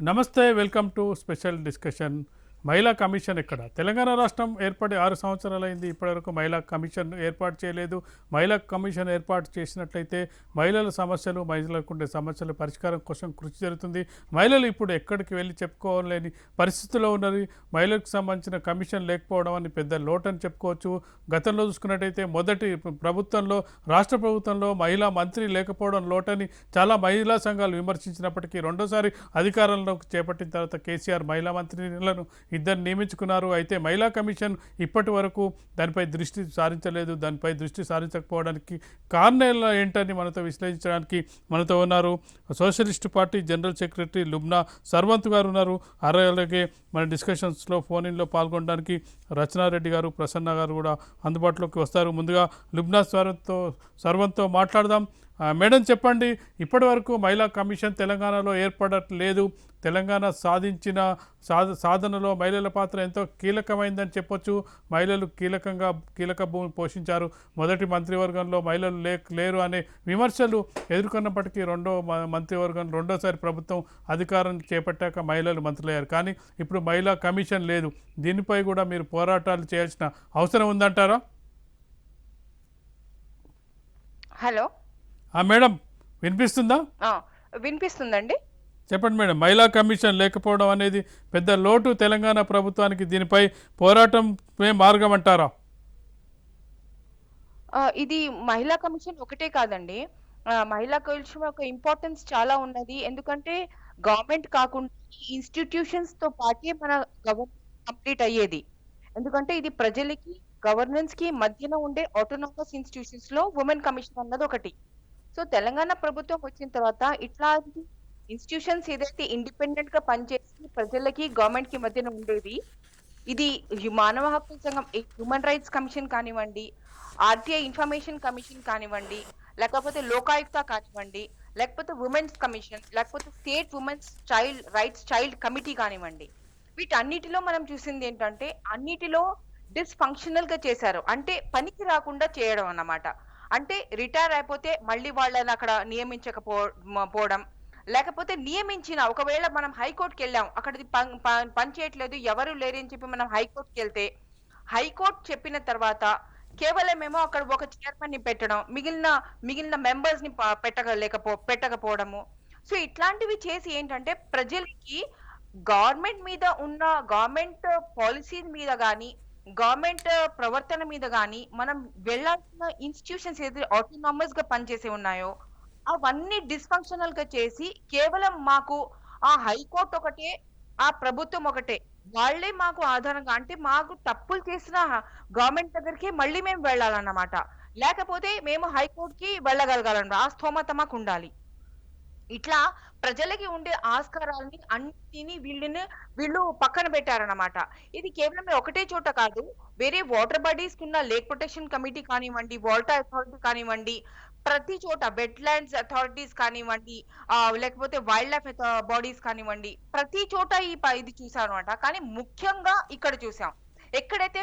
నమస్తే, welcome to special discussion. మహిళా commission ఎక్కడ? తెలంగాణ రాష్ట్రం ఏర్పడి 6 సంవత్సరాలైంది. ఇప్పటివరకు మహిళా కమిషన్ ఏర్పాటు చేయలేదు. మహిళా కమిషన్ ఏర్పాటు చేసినట్లయితే మహిళల సమస్యలు, మహిళలకు ఉండే సమస్యల పరిష్కారం కోసం కృషి జరుగుతుంది. మహిళలు ఇప్పుడు ఎక్కడికి వెళ్ళి చెప్పుకోలేని పరిస్థితిలో ఉన్నది. మహిళలకు సంబంధించిన కమిషన్ లేకపోవడం అని పెద్ద లోటని చెప్పుకోవచ్చు. గతంలో చూసుకున్నట్టయితే మొదటి ప్రభుత్వంలో, రాష్ట్ర ప్రభుత్వంలో మహిళా మంత్రి లేకపోవడం లోటని చాలా మహిళా సంఘాలు విమర్శించినప్పటికీ రెండోసారి అధికారంలోకి చేపట్టిన తర్వాత కేసీఆర్ మహిళా మంత్రులను ఇద్దరు నియమించుకున్నారు. అయితే మహిళా కమిషన్ ఇప్పటి వరకు దానిపై దృష్టి సారించలేదు. దానిపై దృష్టి సారించకపోవడానికి కారణాలు ఏంటని మనతో విశ్లేషించడానికి మనతో ఉన్నారు socialist party general secretary Lubna Sarvanth గారు ఉన్నారు. అలాగే మన డిస్కషన్స్లో ఫోన్ ఇన్లో పాల్గొనడానికి రచనారెడ్డి గారు, ప్రసన్న గారు కూడా అందుబాటులోకి వస్తారు. ముందుగా లుబ్నా సర్వంత్తో మాట్లాడదాం. మేడం, చెప్పండి, ఇప్పటి వరకు మహిళా కమిషన్ తెలంగాణలో ఏర్పడట్లేదు. తెలంగాణ సాధించిన సాధనలో మహిళల పాత్ర ఎంతో కీలకమైందని చెప్పొచ్చు. మహిళలు కీలక భూమి పోషించారు. మొదటి మంత్రివర్గంలో మహిళలు లేరు అనే విమర్శలు ఎదుర్కొన్నప్పటికీ రెండోసారి ప్రభుత్వం అధికారం చేపట్టాక మహిళలు మంత్రులయ్యారు. కానీ ఇప్పుడు మహిళా కమిషన్ లేదు. దీనిపై కూడా మీరు పోరాటాలు చేయాల్సిన అవసరం ఉందంటారా? హలో మేడం, వినిపిస్తుందా? వినిపిస్తుందండి. చెప్పండి మేడం. మహిళా కమిషన్ లేకపోవడం అనేది పెద్ద లోటు తెలంగాణ ప్రభుత్వానికి. దీనిపై పోరాటమే మార్గం అంటారా? ఇది మహిళా కమిషన్ ఒకటే కాదండి. మహిళా కమిషన్ యొక్క ఇంపార్టెన్స్ చాలా ఉన్నది. ఎందుకంటే గవర్నమెంట్ కాకుండా ఇన్స్టిట్యూషన్స్ తో పాటే మన గవర్నమెంట్ కంప్లీట్ అయ్యేది. ఎందుకంటే ఇది ప్రజలకి, గవర్నెన్స్ కి మధ్యన ఉండే ఆటోనామస్ ఇన్స్టిట్యూషన్స్ లో ఉమెన్ కమిషన్ అన్నది ఒకటి. సో తెలంగాణ ప్రభుత్వం వచ్చిన తర్వాత ఇట్లాంటి ఇన్స్టిట్యూషన్స్ ఏదైతే ఇండిపెండెంట్ గా పనిచేసి ప్రజలకి, గవర్నమెంట్ కి మధ్యన ఉండేది, ఇది మానవ హక్కుల సంఘం, హ్యూమన్ రైట్స్ కమిషన్ కానివ్వండి, ఆర్టీఐ ఇన్ఫర్మేషన్ కమిషన్ కానివ్వండి, లేకపోతే లోకాయుక్త కానివ్వండి, లేకపోతే ఉమెన్స్ కమిషన్, లేకపోతే స్టేట్ ఉమెన్స్ చైల్డ్ కమిటీ కానివ్వండి, వీటన్నిటిలో మనం చూసింది ఏంటంటే అన్నిటిలో డిస్ఫంక్షనల్ గా చేశారు. అంటే పనికి రాకుండా చేయడం అన్నమాట. అంటే రిటైర్ అయిపోతే మళ్ళీ వాళ్ళని అక్కడ పోవడం, లేకపోతే నియమించిన ఒకవేళ మనం హైకోర్టుకి వెళ్ళాం, అక్కడిది పని చేయట్లేదు, ఎవరు లేరని చెప్పి మనం హైకోర్టుకి వెళ్తే హైకోర్టు చెప్పిన తర్వాత కేవలం ఏమో అక్కడ ఒక చైర్మన్ ని పెట్టడం, మిగిలిన మెంబర్స్ ని పెట్టకపోవడము. సో ఇట్లాంటివి చేసి ఏంటంటే ప్రజలకి గవర్నమెంట్ పాలసీ మీద గానీ, గవర్నమెంట్ ప్రవర్తన మీద గానీ మనం వెళ్ళాల్సిన ఇన్స్టిట్యూషన్స్ ఏదైతే ఆటోనామస్ గా పనిచేసి ఉన్నాయో అవన్నీ డిస్ఫంక్షనల్ గా చేసి కేవలం మాకు ఆ హైకోర్టు ఒకటే, ఆ ప్రభుత్వం ఒకటే, వాళ్ళే మాకు ఆధారంగా, అంటే మాకు తప్పులు చేసిన గవర్నమెంట్ దగ్గరికి మళ్ళీ మేము వెళ్ళాలన్నమాట. లేకపోతే మేము హైకోర్టుకి వెళ్ళగలగాలన్నమాట. ఆ స్థోమత మాకు ఉండాలి. ఇట్లా ప్రజలకి ఉండే ఆస్కారాలని అన్నిటిని వీళ్ళు పక్కన పెట్టారన్నమాట. ఇది కేవలం ఒకటే చోట కాదు, వేరే వాటర్ బాడీస్ కున్న లేక్ ప్రొటెక్షన్ కమిటీ కానివ్వండి, వాటర్ అథారిటీ కానివ్వండి, ప్రతి చోట వెట్ ల్యాండ్స్ అథారిటీస్ కానివ్వండి, లేకపోతే వైల్డ్ లైఫ్ బాడీస్ కానివ్వండి, ప్రతి చోట ఇది చూసాం అనమాట. కానీ ముఖ్యంగా ఇక్కడ చూసాం ఎక్కడైతే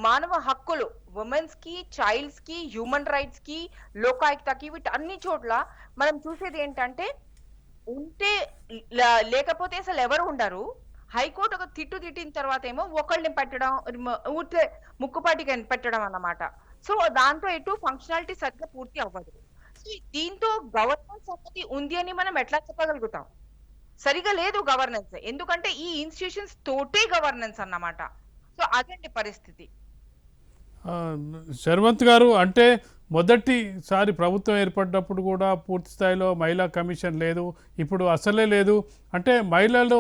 మానవ హక్కులు, ఉమెన్స్ కి, చైల్డ్స్ కి, హ్యూమన్ రైట్స్ కి, లోకాయుక్తకి, వీటి అన్ని చోట్ల మనం చూసేది ఏంటంటే లేకపోతే అసలు ఎవరు ఉండరు. హైకోర్టు ఒక తిట్టిన తర్వాత ఏమో ఒకళ్ళని పెట్టడం, ముక్కుపాటికి పెట్టడం అన్నమాట. సో దాంతో ఎటు ఫంక్షనాలిటీ సరిగ్గా పూర్తి అవ్వదు. సో దీంతో గవర్నెన్స్ అనేది ఉంది అని మనం ఎట్లా చెప్పగలుగుతాం? సరిగా లేదు గవర్నెన్స్. ఎందుకంటే ఈ ఇన్స్టిట్యూషన్స్ తోటే గవర్నెన్స్ అన్నమాట. సో అదండి పరిస్థితి. శర్వంత్ గారు, అంటే మొదటిసారి ప్రభుత్వం ఏర్పడ్డప్పుడు కూడా పూర్తి స్థాయిలో మహిళా కమిషన్ లేదు, ఇప్పుడు అసలే లేదు. అంటే మహిళల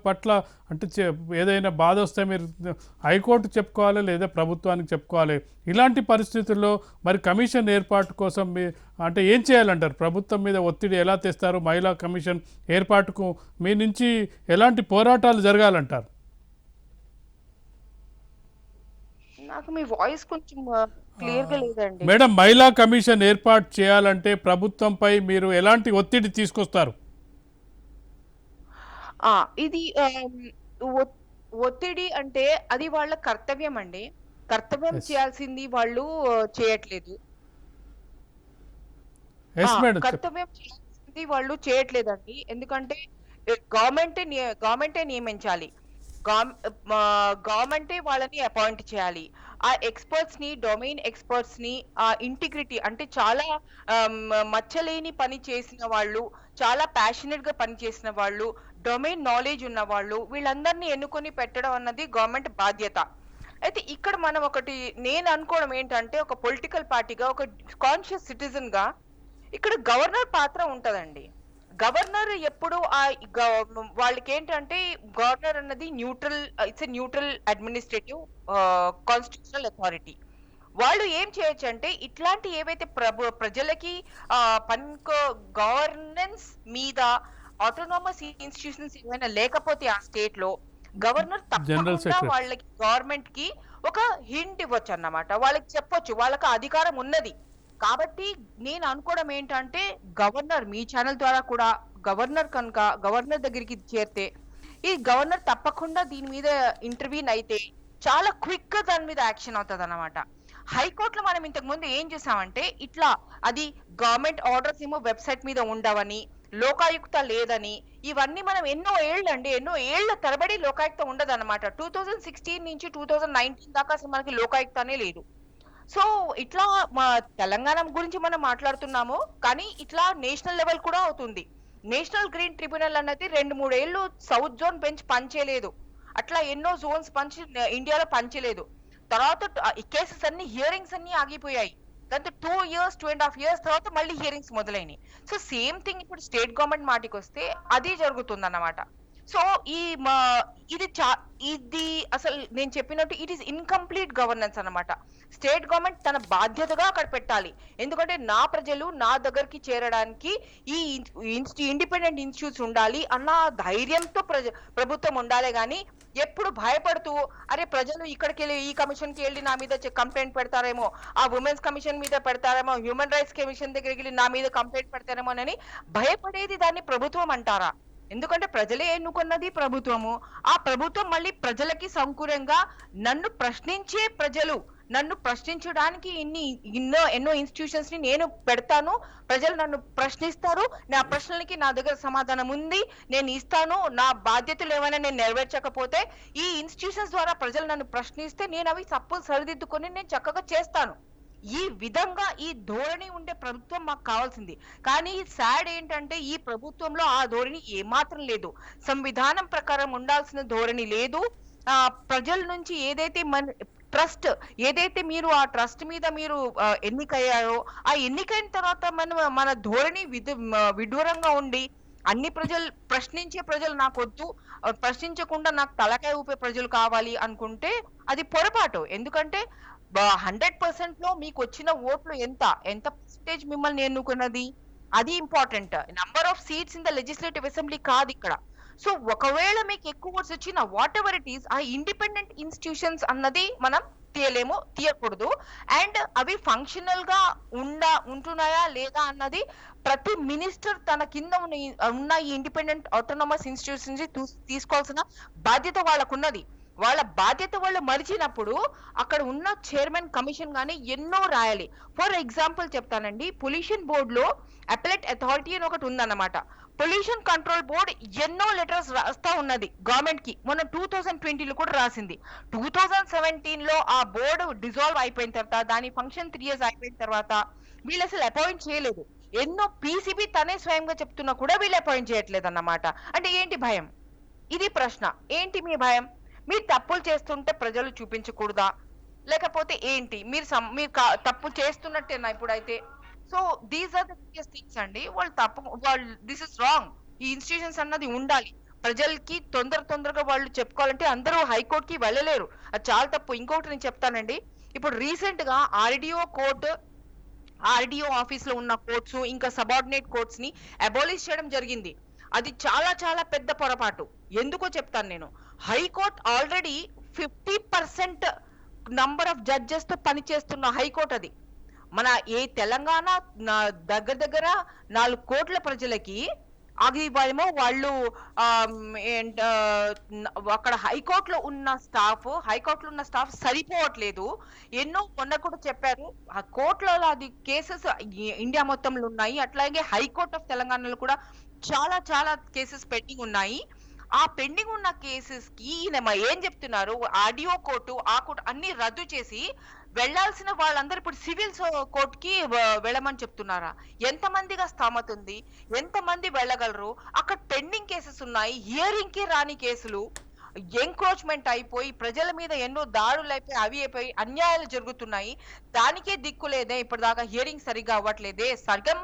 పట్ల అంటే ఏదైనా బాధ వస్తే మీరు హైకోర్టు చెప్పుకోవాలి, లేదా ప్రభుత్వానికి చెప్పుకోవాలి. ఇలాంటి పరిస్థితుల్లో మరి కమిషన్ ఏర్పాటు కోసం అంటే ఏం చేయాలంటారు? ప్రభుత్వం మీద ఒత్తిడి ఎలా తెస్తారు? మహిళా కమిషన్ ఏర్పాటుకు మీ నుంచి ఎలాంటి పోరాటాలు జరగాలంటారు? నాకు మీ వాయిస్ కొంచెం క్లియర్ గా లేదండి. మేడం, మహిళా కమిషన్ ఏర్పాటు చేయాలంటే ప్రభుత్వంపై మీరు ఎలాంటి ఒత్తిడి తీసుకొస్తారు? ఇది ఒత్తిడి అంటే అది వాళ్ళ కర్తవ్యం అండి. కర్తవ్యం చేయాల్సింది వాళ్ళు చేయట్లేదు. కర్తవ్యం చేయాల్సింది వాళ్ళు చేయట్లేదండి. ఎందుకంటే గవర్నమెంటే నియమించాలి. గవర్నమెంటే వాళ్ళని అపాయింట్ చేయాలి. ఆ ఎక్స్‌పర్ట్స్‌ని, డొమైన్ ఎక్స్‌పర్ట్స్‌ని ఇంటిగ్రిటీ అంటే చాలా మచ్చలేని పని చేసిన వాళ్ళు, చాలా ప్యాషనేట్‌గా పని చేసిన వాళ్ళు, డొమైన్ నాలెడ్జ్ ఉన్నవాళ్ళు వీళ్ళందరిని ఎన్నుకొని పెట్టడం అన్నది గవర్నమెంట్ బాధ్యత. అయితే ఇక్కడ మనం ఒకటి నేను అనుకోవడం ఏంటంటే ఒక పొలిటికల్ పార్టీగా, ఒక కాన్షియస్ సిటిజన్‌గా ఇక్కడ గవర్నర్ పాత్ర ఉంటదండి. గవర్నర్ ఎప్పుడు వాళ్ళకేంటంటే గవర్నర్ అన్నది it's a neutral administrative constitutional authority. వాళ్ళు ఏం చేయొచ్చంటే ఇట్లాంటి ఏవైతే ప్రజలకి గవర్నెన్స్ మీద ఆటోనామస్ ఇన్స్టిట్యూషన్స్ ఏమైనా లేకపోతే ఆ స్టేట్ లో గవర్నర్ జనరల్ తప్పకుండా సెక్రటరీ. వాళ్ళకి గవర్నమెంట్ కి ఒక హింట్ ఇవ్వచ్చు అన్నమాట. వాళ్ళకి చెప్పొచ్చు, వాళ్ళకి ఆ అధికారం ఉన్నది. కాబట్టి నేను అనుకోవడం ఏంటంటే గవర్నర్ మీ ఛానల్ ద్వారా కూడా గవర్నర్ దగ్గరికి చేరితే ఈ గవర్నర్ తప్పకుండా దీని మీద ఇంటర్వ్యూన్ అయితే చాలా క్విక్ గా దాని మీద యాక్షన్ అవుతుంది అన్నమాట. హైకోర్టులో మనం ఇంతకు ముందు ఏం చేసామంటే ఇట్లా అది గవర్నమెంట్ ఆర్డర్స్ ఏమో వెబ్సైట్ మీద ఉండవని, లోకాయుక్త లేదని, ఇవన్నీ మనం ఎన్నో ఏళ్ల తరబడి లోకాయుక్త ఉండదు అనమాట. 2016 నుంచి 2019 దాకా అసలు మనకి లోకాయుక్తనే లేదు. సో ఇట్లా మా తెలంగాణ గురించి మనం మాట్లాడుతున్నాము, కానీ ఇట్లా నేషనల్ లెవెల్ కూడా అవుతుంది. నేషనల్ గ్రీన్ ట్రిబ్యునల్ అన్నది 2-3 ఏళ్ళు సౌత్ జోన్ బెంచ్ పనిచేయలేదు. అట్లా ఎన్నో జోన్స్ ఇండియాలో పనిచేయలేదు. తర్వాత ఈ కేసెస్ అన్ని హియరింగ్స్ అన్ని ఆగిపోయాయి. దాంతో 2 ఇయర్స్ 2.5 ఇయర్స్ తర్వాత మళ్ళీ హియరింగ్స్ మొదలైనవి. సో సేమ్ థింగ్ ఇప్పుడు స్టేట్ గవర్నమెంట్ మాటికి వస్తే అది జరుగుతుంది అన్నమాట. సో ఇది అసలు నేను చెప్పినట్టు ఇట్ ఈస్ ఇన్కంప్లీట్ గవర్నెన్స్ అన్నమాట. స్టేట్ గవర్నమెంట్ తన బాధ్యతగా అక్కడ పెట్టాలి. ఎందుకంటే నా ప్రజలు నా దగ్గరికి చేరడానికి ఈ ఇండిపెండెంట్ ఇన్స్టిట్యూట్స్ ఉండాలి అన్న ధైర్యంతో ప్రభుత్వం ఉండాలి. గాని ఎప్పుడు భయపడుతూ అరే ప్రజలు ఇక్కడికి వెళ్ళి ఈ కమిషన్ కి వెళ్ళి నా మీద కంప్లైంట్ పెడతారేమో, ఆ ఉమెన్స్ కమిషన్ మీద పెడతారేమో, హ్యూమన్ రైట్స్ కమిషన్ దగ్గరికి వెళ్ళి నా మీద కంప్లైంట్ పెడతారేమో అని భయపడేది దాన్ని ప్రభుత్వం అంటారా? ఎందుకంటే ప్రజలే ఎన్నుకున్నది ప్రభుత్వము. ఆ ప్రభుత్వం మళ్ళీ ప్రజలకి సంకూలంగా నన్ను ప్రశ్నించడానికి ఎన్నో ఇన్స్టిట్యూషన్స్ ని నేను పెడతాను, ప్రజలు నన్ను ప్రశ్నిస్తారు, నా ప్రశ్నలకి నా దగ్గర సమాధానం ఉంది, నేను ఇస్తాను. నా బాధ్యతలు ఏమైనా నేను నెరవేర్చకపోతే ఈ ఇన్స్టిట్యూషన్స్ ద్వారా ప్రజలు నన్ను ప్రశ్నిస్తే నేను అవి తప్పులు సరిదిద్దుకొని నేను చక్కగా చేస్తాను. ఈ విధంగా ఈ ధోరణి ఉండే ప్రభుత్వం మాకు కావాల్సింది. కానీ సాడ్ ఏంటంటే ఈ ప్రభుత్వంలో ఆ ధోరణి ఏమాత్రం లేదు. సంవిధానం ప్రకారం ఉండాల్సిన ధోరణి లేదు. ప్రజల నుంచి ఏదైతే మీరు ఆ ట్రస్ట్ మీద మీరు ఎన్నికయ్యారో, ఆ ఎన్నికైన తర్వాత మన ధోరణి విడ్డూరంగా ఉండి అన్ని ప్రశ్నించే ప్రజలు నాకొద్దు, ప్రశ్నించకుండా నాకు తలకాయ ఊపే ప్రజలు కావాలి అనుకుంటే అది పొరపాటు. ఎందుకంటే 100% లో మీకు వచ్చిన ఓట్లు ఎంత పర్సెంటేజ్ మిమ్మల్ని ఎన్నుకున్నది అది important. Number of seats in the legislative assembly కాదు ఇక్కడ. సో ఒకవేళ మీకు ఎక్కువ ఓట్స్ వచ్చిన వాట్ ఎవర్ ఇట్ ఈస్, ఆ ఇండిపెండెంట్ ఇన్స్టిట్యూషన్స్ అన్నది మనం తీయకూడదు. అండ్ అవి ఫంక్షనల్ గా ఉంటున్నాయా లేదా అన్నది ప్రతి మినిస్టర్ తన కింద ఉన్న ఈ ఇండిపెండెంట్ ఆటోనమస్ ఇన్స్టిట్యూషన్స్ తీసుకోవాల్సిన బాధ్యత వాళ్ళకున్నది. వాళ్ళ బాధ్యత వాళ్ళు మరిచినప్పుడు అక్కడ ఉన్న చైర్మన్ కమిషన్ గానీ ఎన్నో రాయాలి. ఫర్ ఎగ్జాంపుల్ చెప్తానండి, పొల్యూషన్ బోర్డ్ లో అపెలెట్ అథారిటీ అని ఒకటి ఉందన్నమాట. పొల్యూషన్ కంట్రోల్ బోర్డ్ ఎన్నో లెటర్స్ రాస్తా ఉన్నది గవర్నమెంట్ కి. మొన్న 2020లో కూడా రాసింది. 2017 లో ఆ బోర్డు డిజాల్వ్ అయిపోయిన తర్వాత, దాని ఫంక్షన్ 3 years అయిపోయిన తర్వాత వీళ్ళు అసలు అపాయింట్ చేయలేదు. ఎన్నో పీసీబీ తనే స్వయంగా చెప్తున్నా కూడా వీళ్ళు అపాయింట్ చేయట్లేదు అన్నమాట. అంటే ఏంటి భయం? ఇది ప్రశ్న. ఏంటి మీ భయం? మీరు తప్పులు చేస్తుంటే ప్రజలు చూపించకూడదా, లేకపోతే ఏంటి? మీరు తప్పు చేస్తున్నట్టేనా ఇప్పుడైతే? So these are the things అండి. This is wrong. ఈ ఇన్స్టిట్యూషన్స్ అన్నది ఉండాలి. ప్రజలకి తొందరగా వాళ్ళు చెప్పుకోవాలంటే అందరూ హైకోర్టుకి వెళ్ళలేరు. అది చాలా తప్పు. ఇంకొకటి నేను చెప్తానండి, ఇప్పుడు రీసెంట్ గా ఆర్డిఓ ఆఫీస్ లో ఉన్న కోర్ట్స్, ఇంకా సబార్డినేట్ కోర్ట్స్ ని అబాలిష్ చేయడం జరిగింది. అది చాలా చాలా పెద్ద పొరపాటు. ఎందుకో చెప్తాను నేను. High court already 50% number of judges తో పనిచేస్తున్న హైకోర్టు అది. మన తెలంగాణ దగ్గర 4 కోట్ల ప్రజలకి అది వాళ్ళు అక్కడ హైకోర్టులో ఉన్న స్టాఫ్ సరిపోవట్లేదు. మొన్న కూడా చెప్పారు, కోర్టులో అది కేసెస్ ఇండియా మొత్తంలో ఉన్నాయి. అట్లాగే హైకోర్ట్ ఆఫ్ తెలంగాణలో కూడా చాలా చాలా కేసెస్ పెండింగ్ ఉన్నాయి. ఆ పెండింగ్ ఉన్న కేసెస్‌కి ఈయన ఏం చెప్తున్నారు, ఆడియో కోర్టు, ఆ కోర్ట్ అన్నీ రద్దు చేసి వెళ్ళాల్సిన వాళ్ళందరూ ఇప్పుడు కోర్ట్‌కి వెళ్ళమని చెప్తున్నారా? ఎంతమందికి ఆ స్థోమత ఉంది? ఎంతమంది వెళ్ళగలరు? అక్కడ పెండింగ్ కేసెస్ ఉన్నాయి. హియరింగ్‌కి రాని కేసులు. ఎంక్రోచ్‌మెంట్ అయిపోయి ప్రజల మీద ఎన్నో దాడులైపోయి, అవి అయిపోయి అన్యాయాలు జరుగుతున్నాయి. దానికే దిక్కు లేదే ఇప్పటిదాకా హియరింగ్ సరిగ్గా అవ్వట్లేదే. సగం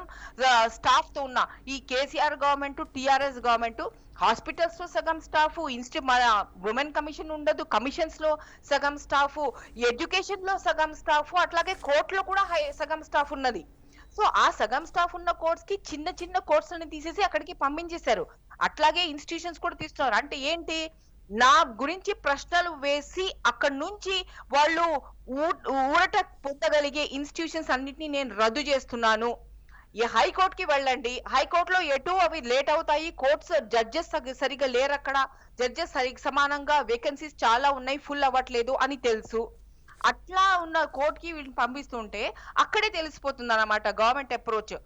స్టాఫ్‌తో ఉన్న ఈ కేసీఆర్ గవర్నమెంటు, టీఆర్ఎస్ గవర్నమెంటు హాస్పిటల్స్‌లో సగం స్టాఫు, మన వుమెన్ కమిషన్ ఉండదు. కమిషన్స్‌లో సగం స్టాఫు, ఎడ్యుకేషన్‌లో సగం స్టాఫు, అట్లాగే కోర్ట్‌లో కూడా సగం స్టాఫ్ ఉన్నది. సో, ఆ సగం స్టాఫ్ ఉన్న కోర్ట్స్‌కి చిన్న చిన్న కోర్ట్స్‌లని తీసేసి అక్కడికి పంపించేశారు. అట్లాగే ఇన్‌స్టిట్యూషన్స్ కూడా తీస్తున్నారు. అంటే ఏంటి? నా గురించి ప్రశ్నలు వేసి అక్కడి నుంచి వాళ్ళు ఊ ఊరట పొందగలిగే ఇన్‌స్టిట్యూషన్స్ అన్నిటిని నేను రద్దు చేస్తున్నాను. ఈ హైకోర్ట్‌కి వెళ్ళండి. హైకోర్ట్‌లో ఎటూ అవి లేట్ అవుతాయి. కోర్ట్స్ జడ్జెస్ సరిగ్గా లేరక్కడ. జడ్జెస్ సమానంగా వేకెన్సీస్ చాలా ఉన్నాయి. ఫుల్ అవ్వట్లేదు అని తెలుసు. అట్లా ఉన్న కోర్ట్‌కి వీళ్ళని పంపిస్తుంటే అక్కడే తెలిసిపోతుందన్నమాట గవర్నమెంట్ అప్రోచ్.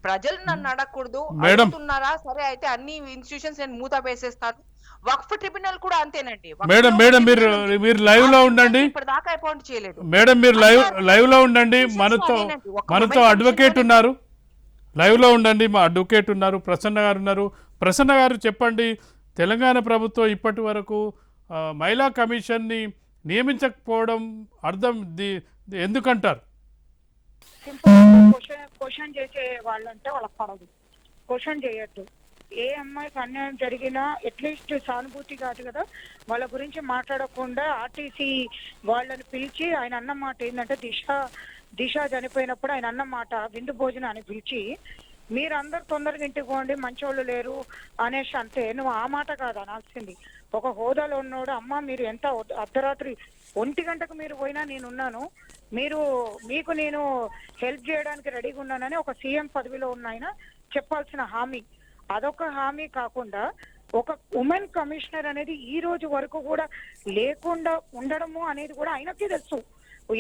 ప్రజలు నన్ను అడగకూడదు. మేడం అడుగుతున్నారా? సరే అయితే అన్ని ఇన్‌స్టిట్యూషన్స్ నేను మూత వేసేస్తాను. వక్ఫ్ ట్రిబ్యునల్ కూడా అంతేనండి. మేడం వక్ఫ్‌లో ఒక మేడం మీరు ట్రిబ్యునల్ ఉంది. మీరు ఆ లైవ్లో ఉండండి. ట్రిబ్యునల్‌ని ఇప్పటిదాకా అపాయింట్ చేయలేదు. మేడం మీరు అన్యాయం. లైవ్లో ఉండండి. ఇన్‌స్టిట్యూషన్స్‌లో అదేనండి. ఒక మనతో వుమెన్ అడ్వకేట్ కమిషన్‌లోనే ఉన్నారు. లైవ్లో ఉండండి. మా అడ్వకేట్ ఉన్నారు, ప్రసన్న గారు ఉన్నారు. ప్రసన్న గారు చెప్పండి, తెలంగాణ ప్రభుత్వం ఇప్పటి వరకు మహిళా కమిషన్ని నియమించకపోవడం అర్థం ఎందుకంటారు? సింపుల్ క్వశ్చన్ చేసే వాళ్ళంటే వాళ్ళకి పడదు. క్వశ్చన్ చేయొద్దు. ఏ అమ్మాయికి అన్యాయం జరిగినా అట్లీస్ట్ సానుభూతి కాదు కదా, వాళ్ళ గురించి మాట్లాడకుండా ఆర్టీసీ వాళ్ళని పిలిచి ఆయన అన్న మాట ఏంటంటే దిశ చనిపోయినప్పుడు ఆయన అన్న మాట విందు భోజనం అని పిలిచి మీరందరూ తొందరగా ఇంటికి పోండి మంచోళ్ళు లేరు అనేసి అంటే నువ్వు ఆ మాట కాదు అనాల్సింది. ఒక హోదాలో ఉన్నోడు అమ్మ మీరు ఎంత అర్ధరాత్రి 1 గంటకు మీరు పోయినా నేనున్నాను, మీకు నేను హెల్ప్ చేయడానికి రెడీగా ఉన్నానని ఒక సీఎం పదవిలో ఉన్న ఆయన చెప్పాల్సిన హామీ. అదొక హామీ కాకుండా ఒక ఉమెన్ కమిషనర్ అనేది ఈ రోజు వరకు కూడా లేకుండా ఉండడము అనేది కూడా ఆయనకి తెలుసు,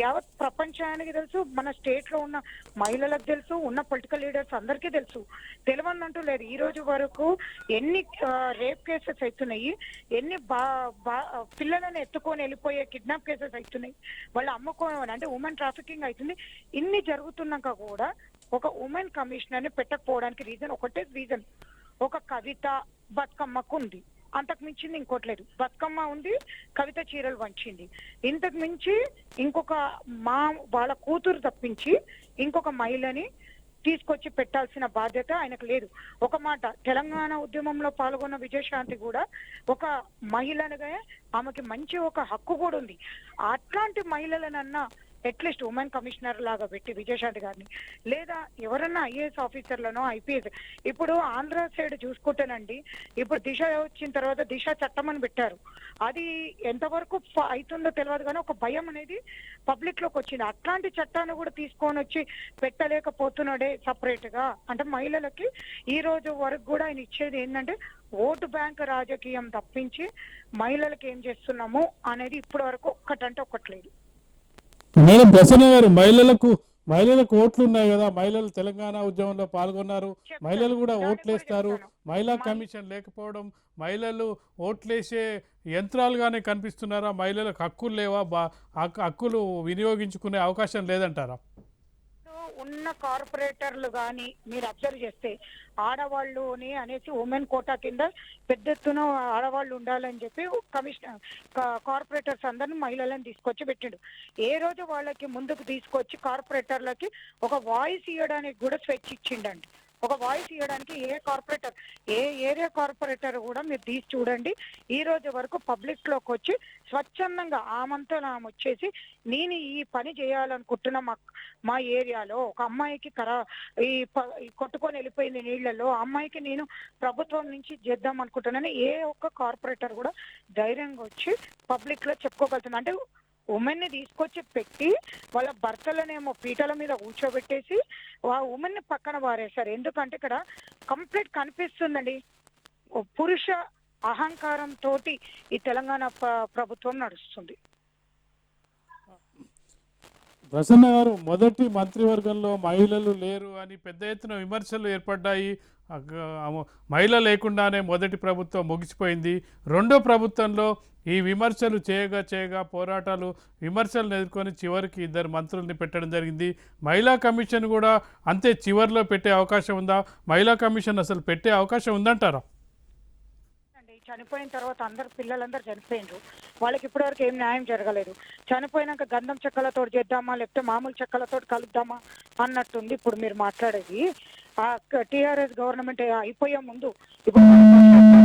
యావత్ ప్రపంచానికి తెలుసు, మన స్టేట్ లో ఉన్న మహిళలకు తెలుసు, ఉన్న పొలిటికల్ లీడర్స్ అందరికీ తెలుసు. తెలియదంటూ లేదు. ఈ రోజు వరకు ఎన్ని రేప్ కేసెస్ అవుతున్నాయి, ఎన్ని పిల్లలను ఎత్తుకొని వెళ్ళిపోయే కిడ్నాప్ కేసెస్ అవుతున్నాయి, వాళ్ళు అమ్ముకోవడం అంటే ఉమెన్ ట్రాఫికింగ్ అవుతుంది. ఇన్ని జరుగుతున్నాక కూడా ఒక ఉమెన్ కమిషనర్ ని పెట్టకపోవడానికి ఒకటే రీజన్, ఒక కవిత బతుకమ్మకు ఉంది, అంతకు మించింది ఇంకోట్లేదు. బతుకమ్మ ఉంది, కవిత చీరలు వంచింది, ఇంతకు మించి ఇంకొక వాళ్ళ కూతురు తప్పించి ఇంకొక మహిళని తీసుకొచ్చి పెట్టాల్సిన బాధ్యత ఆయనకు లేదు. ఒక మాట, తెలంగాణ ఉద్యమంలో పాల్గొన్న విజయశాంతి కూడా ఒక మహిళనుగా ఆమెకి మంచి ఒక హక్కు కూడా ఉంది. అట్లాంటి మహిళలనన్నా అట్లీస్ట్ ఉమెన్ కమిషనర్ లాగా పెట్టి విజయశాంతి గారిని, లేదా ఎవరన్నా ఐఏఎస్ ఆఫీసర్లను ఐపీఎస్, ఇప్పుడు ఆంధ్ర సైడ్ చూసుకుంటేనండి ఇప్పుడు దిశ వచ్చిన తర్వాత దిశ చట్టం అని పెట్టారు. అది ఎంతవరకు అవుతుందో తెలియదు కానీ ఒక భయం అనేది పబ్లిక్ లోకి వచ్చింది. అట్లాంటి చట్టాన్ని కూడా తీసుకొని వచ్చి పెట్టలేకపోతున్నాడే సపరేట్ గా. అంటే మహిళలకి ఈ రోజు వరకు కూడా ఆయన ఇచ్చేది ఏంటంటే ఓటు బ్యాంక్ రాజకీయం తప్పించి మహిళలకు ఏం చేస్తున్నాము అనేది ఇప్పటి వరకు ఒక్కటంటే ఒక్కట్లేదు. మేడం ప్రసన్న గారు, మహిళలకు ఓట్లు ఉన్నాయి కదా, మహిళలు తెలంగాణ ఉద్యమంలో పాల్గొన్నారు, మహిళలు కూడా ఓట్లేస్తారు. మహిళా కమిషన్ లేకపోవడం, మహిళలు ఓట్లేసే యంత్రాలుగానే కనిపిస్తున్నారా? మహిళలకు హక్కులు లేవా? హక్కులు వినియోగించుకునే అవకాశం లేదంటారా? ఉన్న కార్పొరేటర్లు కానీ మీరు అబ్జర్వ్ చేస్తే ఆడవాళ్ళుని అనేసి ఉమెన్ కోటా కింద పెద్ద ఎత్తున ఆడవాళ్ళు ఉండాలని చెప్పి కమిషనర్ కార్పొరేటర్స్ అందరిని మహిళలను తీసుకొచ్చి పెట్టిండు. ఏ రోజు వాళ్ళకి ముందుకు తీసుకొచ్చి కార్పొరేటర్లకి ఒక వాయిస్ ఇవ్వడానికి కూడా స్వేచ్ఛ ఇచ్చిండండి. ఒక వాయిస్ ఇవ్వడానికి ఏ ఏరియా కార్పొరేటర్ కూడా మీరు తీసి చూడండి, ఈ రోజు వరకు పబ్లిక్ లోకి వచ్చి స్వచ్ఛందంగా ఆమె వచ్చేసి నేను ఈ పని చేయాలనుకుంటున్నా, మా ఏరియాలో ఒక అమ్మాయికి కొట్టుకొని వెళ్ళిపోయింది నీళ్లలో, అమ్మాయికి నేను ప్రభుత్వం నుంచి చేద్దాం అనుకుంటున్నాను, ఏ ఒక్క కార్పొరేటర్ కూడా ధైర్యంగా వచ్చి పబ్లిక్ లో చెప్పుకోగలుగుతుంది. అంటే ఉమెన్ ని తీసుకొచ్చి పెట్టి వాళ్ళ భర్తలనేమో పీటల మీద కూర్చోబెట్టేసి ఆ ఉమెన్ ని పక్కన వారేశారు. ఎందుకంటే ఇక్కడ కంప్లీట్ కనిపిస్తుందండి పురుష అహంకారం తోటి ఈ తెలంగాణ ప్రభుత్వం నడుస్తుంది. ప్రసన్న గారు, మొదటి మంత్రివర్గంలో మహిళలు లేరు అని పెద్ద ఎత్తున విమర్శలు ఏర్పడ్డాయి. మహిళ లేకుండానే మొదటి ప్రభుత్వం ముగిసిపోయింది. రెండో ప్రభుత్వంలో ఈ విమర్శలు చేయగా పోరాటాలు విమర్శలను ఎదుర్కొని చివరికి 2 మంత్రుల్ని పెట్టడం జరిగింది. మహిళా కమిషన్ కూడా అంతే చివరిలో పెట్టే అవకాశం ఉందా? మహిళా కమిషన్ అసలు పెట్టే అవకాశం ఉందంటారా? అండి చనిపోయిన తర్వాత అందరు పిల్లలందరూ చనిపోయినరు. వాళ్ళకి ఇప్పటివరకు ఏం న్యాయం జరగలేదు. చనిపోయినాక గంధం చెక్కలతో చేద్దామా లేకపోతే మామూలు చెక్కలతో కలుద్దామా అన్నట్టుంది ఇప్పుడు మీరు మాట్లాడేది. ఆ టీఆర్ఎస్ గవర్నమెంట్ అయిపోయే ముందు ఇప్పుడు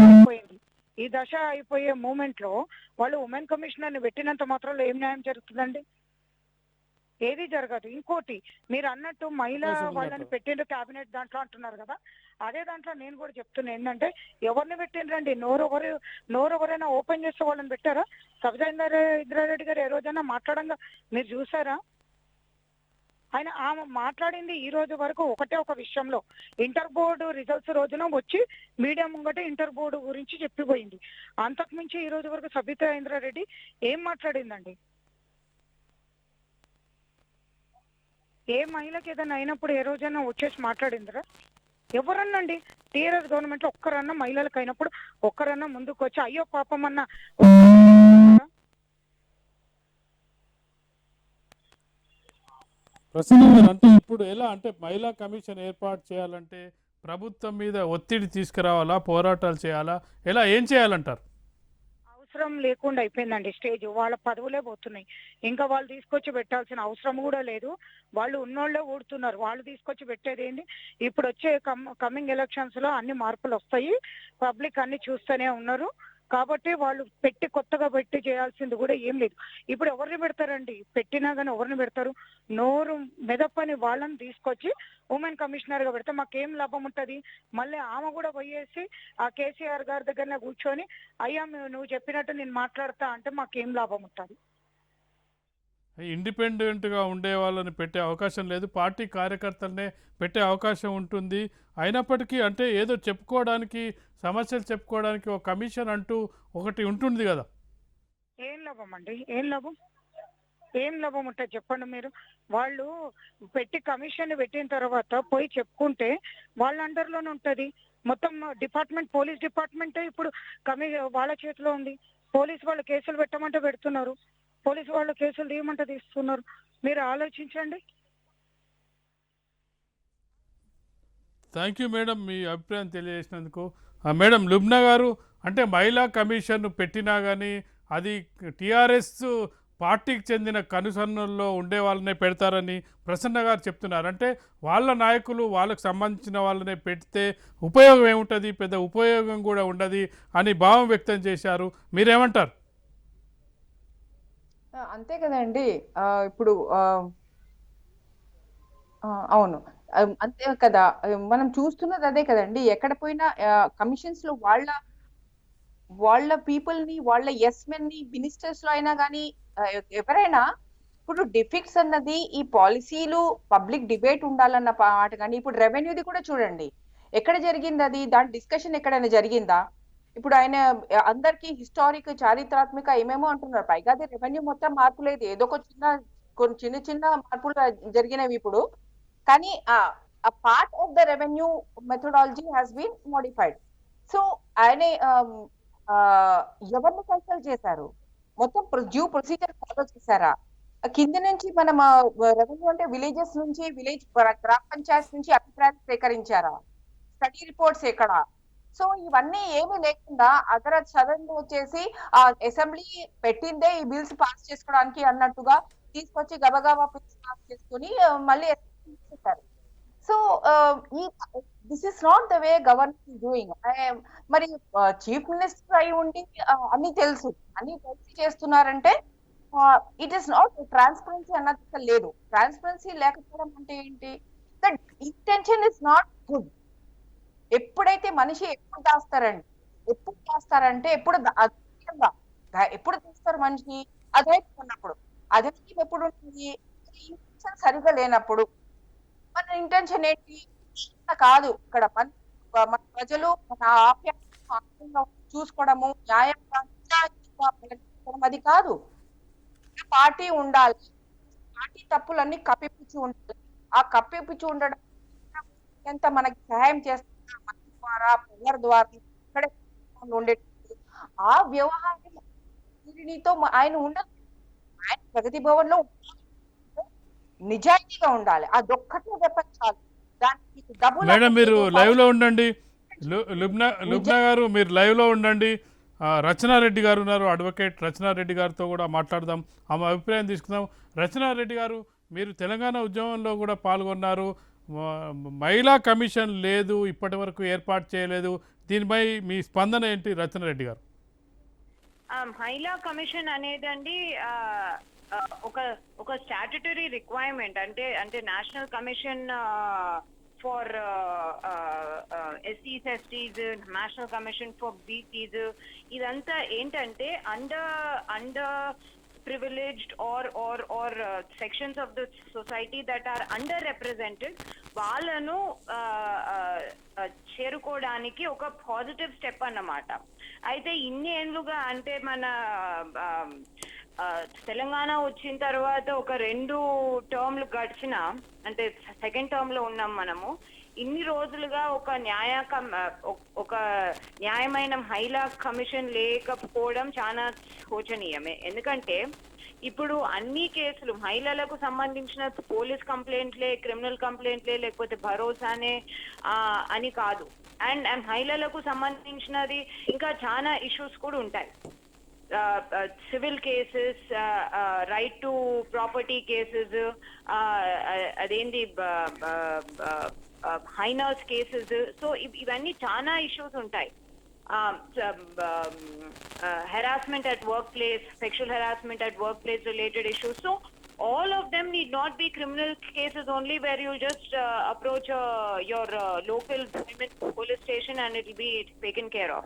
అయిపోయింది. ఈ దశ అయిపోయే మూమెంట్ లో వాళ్ళు ఉమెన్ కమిషనర్ ని పెట్టినంత మాత్రంలో ఏం న్యాయం జరుగుతుందండి? ఏది జరగదు. ఇంకోటి మీరు అన్నట్టు మహిళా వాళ్ళని పెట్టిండ్రు క్యాబినెట్ దాంట్లో అంటున్నారు కదా, అదే దాంట్లో నేను కూడా చెప్తున్నా ఏంటంటే ఎవరిని పెట్టిండ్రండి? నోరెవరైనా ఓపెన్ చేస్తే వాళ్ళని పెట్టారా? సబితా ఇంద్రారెడ్డి గారు ఏ రోజైనా మాట్లాడంగా మీరు చూసారా? ఆయన ఆమె మాట్లాడింది ఈ రోజు వరకు ఒకటే ఒక విషయంలో, ఇంటర్ బోర్డు రిజల్ట్స్ రోజున వచ్చి మీడియా ముంగట ఇంటర్ బోర్డు గురించి చెప్పిపోయింది. అంతకు మించి ఈ రోజు వరకు సబితా ఇంద్రారెడ్డి ఏం మాట్లాడిందండి? ఏ మహిళకి ఏదైనా అయినప్పుడు ఏ రోజైనా వచ్చేసి మాట్లాడిందిరా? ఎవరన్నండి టీఆర్ఎస్ గవర్నమెంట్ లో ఒక్కరన్నా మహిళలకు అయినప్పుడు ఒక్కరన్నా ముందుకు వచ్చి అయ్యో పాపం అన్న ప్రసన్న గారు, అంటే ఇప్పుడు ఎలా అంటే మహిళా కమిషన్ ఏర్పాటు చేయాలంటే ప్రభుత్వం మీద ఒత్తిడి తీసుకురావాలా, పోరాటాలు చేయాలా, ఎలా ఏం చేయాలంటారు? అవసరం లేకుండా అయిపోయిందండి. స్టేజ్ వాళ్ళ పదవులే పోతున్నాయి. ఇంకా వాళ్ళు తీసుకొచ్చి పెట్టాల్సిన అవసరం కూడా లేదు. వాళ్ళు ఉన్నోళ్ళే ఊడుతున్నారు. వాళ్ళు తీసుకొచ్చి పెట్టేది ఏంది? ఇప్పుడు వచ్చే కమింగ్ ఎలక్షన్స్ లో అన్ని మార్పులు వస్తాయి. పబ్లిక్ అన్ని చూస్తూనే ఉన్నారు. కాబట్టి వాళ్ళు కొత్తగా పెట్టి చేయాల్సింది కూడా ఏం లేదు. ఇప్పుడు ఎవరిని పెడతారండి? పెట్టినా కానీ ఎవరిని పెడతారు? నోరు మెదపని వాళ్ళని తీసుకొచ్చి ఉమెన్ కమిషనర్ గా పెడితే మాకేం లాభం ఉంటది? మళ్ళీ ఆమె కూడా పోయేసి ఆ కేసీఆర్ గారి దగ్గరనే కూర్చొని అయ్యా నువ్వు చెప్పినట్టు నేను మాట్లాడతా అంటే మాకేం లాభం ఉంటుంది? ఇండిపెండెంట్గా ఉండే వాళ్ళని పెట్టే అవకాశం లేదు, పార్టీ కార్యకర్తలనే పెట్టే అవకాశం ఉంటుంది. అయినప్పటికీ అంటే ఏదో చెప్పుకోవడానికి, సమస్యలు చెప్పుకోవడానికి ఒక కమిషన్ అంటూ ఒకటి ఉంటుంది కదా. ఏం లాభం అండి? ఏం లాభం? ఏం లాభం ఉంటుంది చెప్పండి మీరు? వాళ్ళు కమిషన్ పెట్టిన తర్వాత పోయి చెప్పుకుంటే వాళ్ళ అండర్లోనే ఉంటది. మొత్తం డిపార్ట్మెంట్, పోలీస్ డిపార్ట్మెంటే ఇప్పుడు వాళ్ళ చేతిలో ఉంది. పోలీస్ వాళ్ళు కేసులు పెట్టమంటే పెడుతున్నారు, పోలీసు వాళ్ళు కేసులు తీయమంటే తీస్తున్నారు. మీరు ఆలోచించండి. థ్యాంక్ యూ మేడం, మీ అభిప్రాయం తెలియజేసినందుకు. మేడం లుబ్నా గారు, అంటే మహిళా కమిషన్ పెట్టినా కానీ అది టీఆర్ఎస్ పార్టీకి చెందిన కనుసన్నుల్లో ఉండే వాళ్ళనే పెడతారని ప్రసన్న గారు చెప్తున్నారు. అంటే వాళ్ళ నాయకులు వాళ్ళకు సంబంధించిన వాళ్ళనే పెడితే ఉపయోగం ఏముంటుంది? పెద్ద ఉపయోగం కూడా ఉండదు అని భావం వ్యక్తం చేశారు. మీరేమంటారు? అంతే కదండి. ఇప్పుడు అవును. అంతే కదా! మనం చూస్తున్నది అదే కదండి. ఎక్కడ పోయినా కమిషన్స్ లో వాళ్ళ వాళ్ళ పీపుల్‌ని, వాళ్ళ యెస్ మెన్‌ని మినిస్టర్స్‌లో అయినా గాని ఎవరైనా ఇప్పుడు డిఫిక్ట్స్ అన్నది ఈ పాలిసీలు పబ్లిక్ డిబేట్ ఉండాలన్న మాట గాని, ఇప్పుడు రెవెన్యూది కూడా చూడండి. ఎక్కడ జరిగిందది? దాని డిస్కషన్ ఎక్కడైనా జరిగిందా? ఇప్పుడు ఆయన అందరికి హిస్టారిక్, చారిత్రాత్మక ఏమేమో అంటున్నారు. పైగా అది రెవెన్యూ మొత్తం మార్పు లేదు. ఏదో ఒక కొన్ని చిన్న మార్పులు జరిగినవి ఇప్పుడు. కానీ ఆ part of the revenue methodology has been modified. So ఆయన ఎవరిని కన్సల్ట్ చేశారు? మొత్తం డ్యూ ప్రొసీజర్ ఫాలో చేశారా? కింద నుంచి మనం రెవెన్యూ అంటే విలేజెస్ నుంచి, గ్రామ పంచాయత్ నుంచి అభిప్రాయాలు సేకరించారా? స్టడీ రిపోర్ట్స్ ఎక్కడ? సో ఇవన్నీ ఏమీ లేకుండా సడన్ వచ్చేసి ఆ అసెంబ్లీ పెట్టిందే ఈ బిల్స్ పాస్ చేసుకోవడానికి అన్నట్టుగా తీసుకొచ్చి గబగబా బిల్స్ పాస్ చేసుకుని మళ్ళీ పెట్టారు. So this is not the way government is doing. మరి చీఫ్ మినిస్టర్ అయి ఉండి అన్ని తెలిసి చేస్తున్నారంటే ఇట్ ఈస్ నాట్ ట్రాన్స్పరెన్సీ అన్నది లేదు. ట్రాన్స్పరెన్సీ లేకపోవడం అంటే ఏంటి? The intention is not good. ఎప్పుడైతే మనిషి ఎప్పుడు దాస్తారంటే ఎప్పుడు తీస్తారు మనిషి? అధైర్యం ఉన్నప్పుడు. అధైర్యం ఎప్పుడు ఉంటుంది? ఇంటెన్షన్ సరిగా లేనప్పుడు. మన ఇంటెన్షన్ ఏంటి? కాదు, ఇక్కడ మన ప్రజలు మన ఆప్యాయంగా చూసుకోవడము, న్యాయంగా అది కాదు. పార్టీ ఉండాలి, పార్టీ తప్పులన్నీ కప్పిపుచ్చి ఉండాలి. ఆ కప్పిపుచ్చి ఉండడం ఎంత మనకి సహాయం చేస్తుంది మనీ ద్వారా పవర్ ద్వారా ఇక్కడ ఉండే ఆ వ్యవహారం తీరునితో ఆయన ఉండదు. ఆయన ప్రగతి భవన్ లో నిజాయితీగా ఉండాలి. అదొక్కటే చెప్పండి చాలు. దానికి డబ్బులు మేడం మీరు అక్కర్లేదు, లైవ్లో పవర్ ఉండండి. లుబ్నా గారు మీరు లైవ్లో ఉండండి. రచనారెడ్డి గారు ఉన్నారు, అడ్వకేట్ రచనారెడ్డి గారితో కూడా మాట్లాడదాం, ఆమె అభిప్రాయం తీసుకుందాం. రచనారెడ్డి గారు, మీరు తెలంగాణ ఉద్యమంలో కూడా పాల్గొన్నారు. మహిళా కమిషన్ లేదు, ఇప్పటి వరకు ఏర్పాటు చేయలేదు. దీనిపై మీ స్పందన ఏంటి రచనారెడ్డి గారు? మహిళా కమిషన్ అనేదండి ఒక ఒక స్టాట్యుటరీ రిక్వైర్మెంట్. అంటే నేషనల్ కమిషన్ ఫర్ ఎస్సీస్ STs, national commission for BCs, ఇదంతా ఏంటంటే under privileged or sections of the society that are underrepresented వాళ్ళను చేరుకోవడానికి ఒక పాజిటివ్ స్టెప్ అన్నమాట. అయితే ఇన్ని ఏళ్ళుగా అంటే మన తెలంగాణ వచ్చిన తర్వాత ఒక 2 టర్మ్లు గడిచిన, అంటే సెకండ్ టర్మ్ లో ఉన్నాం మనము. ఇన్ని రోజులుగా ఒక న్యాయమైన మహిళా కమిషన్ లేకపోవడం చాలా శోచనీయమే. ఎందుకంటే ఇప్పుడు అన్ని కేసులు మహిళలకు సంబంధించిన పోలీస్ కంప్లైంట్లే, క్రిమినల్ కంప్లైంట్లే, లేకపోతే భరోసానే అని కాదు. అండ్ మహిళలకు సంబంధించినది ఇంకా చాలా ఇష్యూస్ కూడా ఉంటాయి. Civil cases, right to property cases, అదేంటి హైనర్స్ కేసెస్. సో ఇవన్నీ చాలా ఇష్యూస్ ఉంటాయి. harassment at workplace, sexual harassment at workplace related issues. So all of them need not be criminal cases only, where you just approach your local police station and it will be taken care of.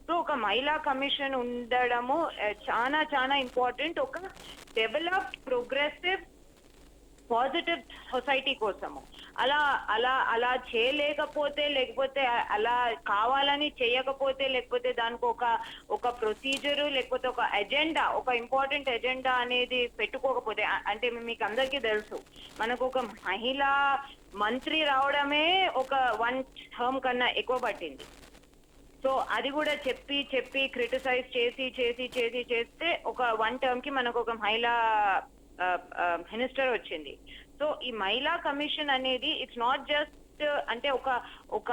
So oka mahila commission undadamu చాలా important. ఒక developed progressive positive society కోసము. అలా చేయలేకపోతే, లేకపోతే అలా కావాలని చేయకపోతే, లేకపోతే దానికి ఒక ప్రొసీజరు, లేకపోతే ఒక ఎజెండా, ఒక ఇంపార్టెంట్ ఎజెండా అనేది పెట్టుకోకపోతే, అంటే మీకు అందరికీ తెలుసు మనకు ఒక మహిళా మంత్రి రావడమే ఒక 1 టర్మ్ కన్నా ఎక్కువ పట్టింది. సో అది కూడా చెప్పి క్రిటిసైజ్ చేస్తే ఒక 1 టర్మ్ కి మనకు ఒక మహిళా మినిస్టర్ వచ్చింది. సో ఈ మహిళా కమిషన్ అనేది ఇట్స్ నాట్ జస్ట్ అంటే ఒక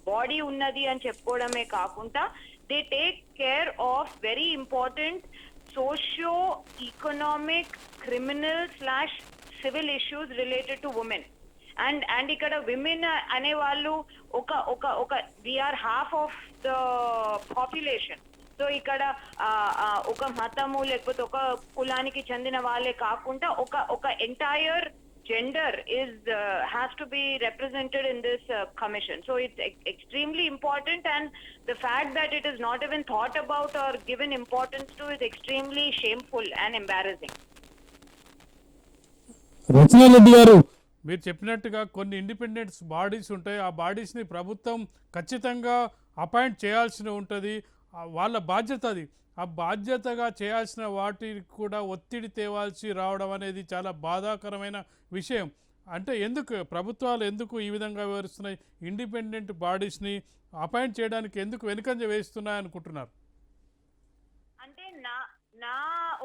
బాడీ ఉన్నది అని చెప్పుకోవడమే కాకుండా, they take care of very important socio economic, criminal / civil issues related to women. And ఇక్కడ విమెన్ అనే వాళ్ళు ఒక we're half of the population. So ఇక్కడ ఒక మతము లేకపోతే ఒక కులానికి చెందిన వాళ్ళే కాకుండా ఒక entire gender has to be represented in this commission. So it's extremely important, and the fact that it is not even thought about or given importance to is extremely shameful and embarrassing. Rachana Reddy గారు, మీరు చెప్పినట్టుగా కొన్ని independent bodies ఉంటాయి. ఆ బాడీస్ని ప్రభుత్వం ఖచ్చితంగా appoint చేయాల్సి ఉంటుంది. వాళ్ళ బాధ్యత అది. ఆ బాధ్యతగా చేయాల్సిన వాటికి కూడా ఒత్తిడి తేవాల్సి రావడం అనేది చాలా బాధాకరమైన విషయం. అంటే ప్రభుత్వాలు ఎందుకు ఈ విధంగా వివరిస్తున్నాయి? ఇండిపెండెంట్ బాడీస్ని అపాయింట్ చేయడానికి ఎందుకు వెనుకంజ వేస్తున్నాయి అనుకుంటున్నారు? అంటే నా